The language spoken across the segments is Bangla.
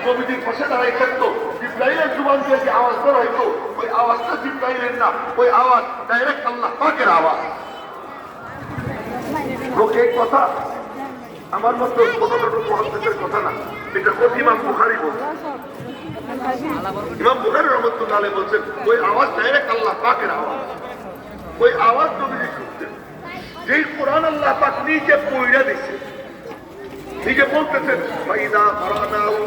নবীজির পাশে দাঁড়াই থাকতো, জিব্রাইলের জুবান দিয়ে যে আওয়াজ বের হইতো ওই আওয়াজটা জিব্রাইলের না, ওই আওয়াজ ডাইরেক্ট আল্লাহ পাকের আওয়াজ। লোকে কথা আমার মতো ছোট ছোট মহাদ্দেশের কথা না, এটা ইমাম বুখারী বলছেন। ইমাম বুখারী রাহমাতুল্লাহ আলাইহি বলছেন ওই আওয়াজ ডাইরেক্ট আল্লাহ পাকের আওয়াজ। ওই আওয়াজ নবীজি শুনতেন, যেই কোরআন আল্লাহ পাক নিজে পড়া দিয়েছে, নিজে বলতেছেন ফাইদা ফারানাহু,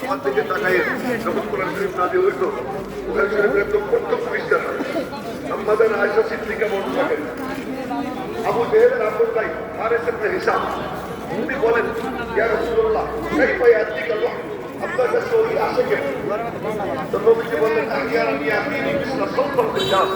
আমার দিকে তাকায় যখন কোরআন শরীফ নাযিল হইতো, কোরআন শরীফের তো প্রত্যেক পৃষ্ঠা আমাদের আয়েশা সিদ্দিকা বর্ণনা করেন, আবু জেহেলের আব্দুল ভাই হারিস ইবনে হিশাম উনি বলেন ইয়া রাসূলুল্লাহ কাইফা ইয়াতিকা আল্লাহ, আপনার কাছে ওই আসে কেন? তো নবীজি বললেন আহইয়ানা ইয়াতিনি মিসলা সাওতাল রিজাল,